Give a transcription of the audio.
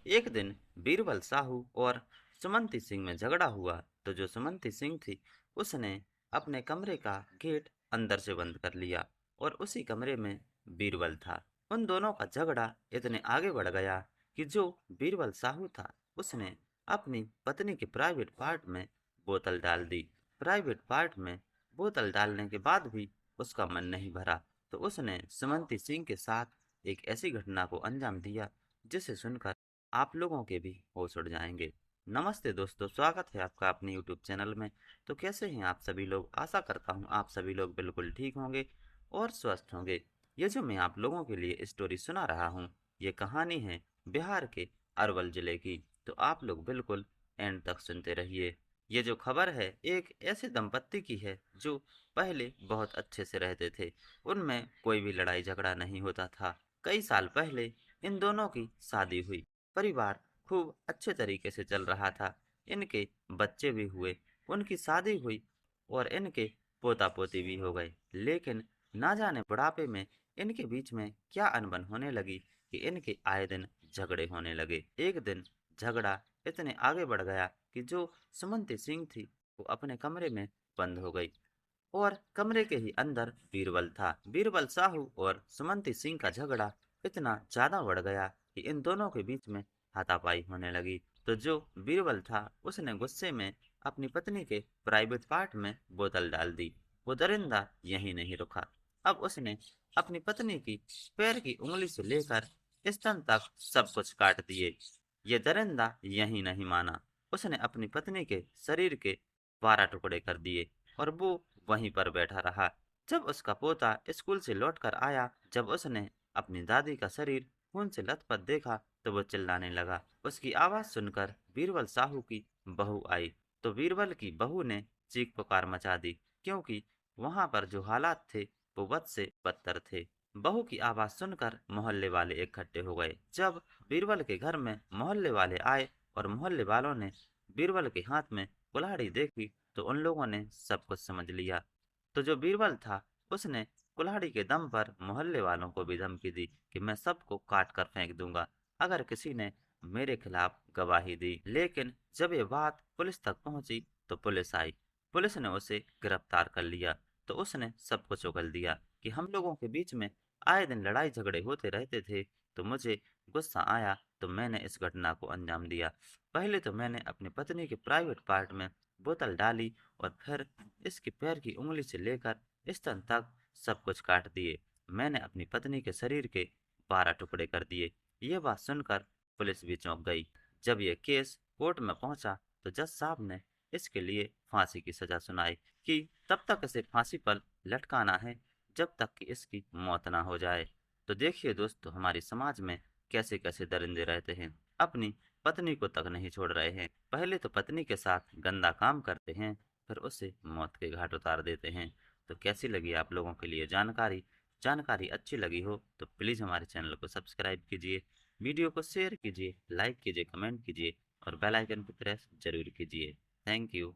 एक दिन बीरबल साहू और सुमंती सिंह में झगड़ा हुआ। तो जो सुमंती सिंह थी उसने अपने कमरे का गेट अंदर से बंद कर लिया और उसी कमरे में बीरबल था। उन दोनों का झगड़ा इतने आगे बढ़ गया कि जो बीरबल साहू था उसने अपनी पत्नी के प्राइवेट पार्ट में बोतल डाल दी। प्राइवेट पार्ट में बोतल डालने के बाद भी उसका मन नहीं भरा, तो उसने सुमंती सिंह के साथ एक ऐसी घटना को अंजाम दिया जिसे सुनकर आप लोगों के भी होश उड़ जाएंगे। नमस्ते दोस्तों, स्वागत है आपका अपने यूट्यूब चैनल में। तो कैसे हैं आप सभी लोग? आशा करता हूँ आप सभी लोग बिल्कुल ठीक होंगे और स्वस्थ होंगे। ये जो मैं आप लोगों के लिए स्टोरी सुना रहा हूँ, ये कहानी है बिहार के अरवल जिले की। तो आप लोग बिल्कुल एंड तक सुनते रहिए। ये जो खबर है एक ऐसे दंपत्ति की है जो पहले बहुत अच्छे से रहते थे। उनमें कोई भी लड़ाई झगड़ा नहीं होता था। कई साल पहले इन दोनों की शादी हुई। परिवार खूब अच्छे तरीके से चल रहा था। इनके बच्चे भी हुए, उनकी शादी हुई और इनके पोता पोती भी हो गए। लेकिन ना जाने बुढ़ापे में इनके बीच में क्या अनबन होने लगी कि इनके आए दिन झगड़े होने लगे। एक दिन झगड़ा इतने आगे बढ़ गया कि जो सुमंती सिंह थी वो अपने कमरे में बंद हो गई और कमरे के ही अंदर बीरबल था। बीरबल साहू और सुमंती सिंह का झगड़ा इतना ज्यादा बढ़ गया कि इन दोनों के बीच में हाथापाई होने लगी। तो जो बीरबल था उसने गुस्से में अपनी पत्नी के प्राइवेट पार्ट में बोतल डाल दी। वो दरिंदा यहीं नहीं रुका। अब उसने अपनी पत्नी की पैर की उंगली से लेकर स्तन तक सब कुछ काट दिए। ये दरिंदा यहीं नहीं माना। उसने अपनी पत्नी के शरीर के 12 टुकड़े कर दिए और वो वहीं पर बैठा रहा। जब उसका पोता स्कूल से लौटकर आया, जब उसने अपनी दादी का शरीर खून से लथपथ देखा तो वो चिल्लाने लगा। उसकी आवाज सुनकर बीरबल साहू की बहू आई। तो बीरबल की बहू ने चीख पुकार मचा दी, क्योंकि वहां पर जो हालात थे वो बद से बदतर थे। बहू की आवाज सुनकर मोहल्ले वाले इकट्ठे हो गए। जब बीरबल के घर में मोहल्ले वाले आए और मोहल्ले वालों ने बीरबल के हाथ में कुल्हाड़ी देखी तो उन लोगों ने सब कुछ समझ लिया। तो जो बीरबल था उसने कुल्हाड़ी के दम पर मोहल्ले वालों को भी धमकी दी कि मैं सबको काट कर फेंक दूंगा अगर किसी ने मेरे खिलाफ गवाही दी। लेकिन जब ये बात पुलिस तक पहुंची तो पुलिस आई। पुलिस ने उसे गिरफ्तार कर लिया। तो उसने सब कुछ उगल दिया कि हम लोगों के बीच में आए दिन लड़ाई झगड़े होते रहते थे, तो मुझे गुस्सा आया तो मैंने इस घटना को अंजाम दिया। पहले तो मैंने अपनी पत्नी के प्राइवेट पार्ट में बोतल डाली और फिर इसके पैर की उंगली से लेकर स्तन तक सब कुछ काट दिए। मैंने अपनी पत्नी के शरीर के 12 टुकड़े कर दिए। ये बात सुनकर पुलिस भी चौंक गई। जब यह केस कोर्ट में पहुंचा तो जज साहब ने इसके लिए फांसी की सजा सुनाई कि तब तक इसे फांसी पर लटकाना है जब तक कि इसकी मौत ना हो जाए। तो देखिए दोस्तों, हमारे समाज में कैसे कैसे दरिंदे रहते हैं, अपनी पत्नी को तक नहीं छोड़ रहे हैं। पहले तो पत्नी के साथ गंदा काम करते हैं, फिर उसे मौत के घाट उतार देते हैं। तो कैसी लगी आप लोगों के लिए जानकारी? जानकारी अच्छी लगी हो तो प्लीज़ हमारे चैनल को सब्सक्राइब कीजिए, वीडियो को शेयर कीजिए, लाइक कीजिए, कमेंट कीजिए और बेल आइकन को प्रेस जरूर कीजिए। Thank you.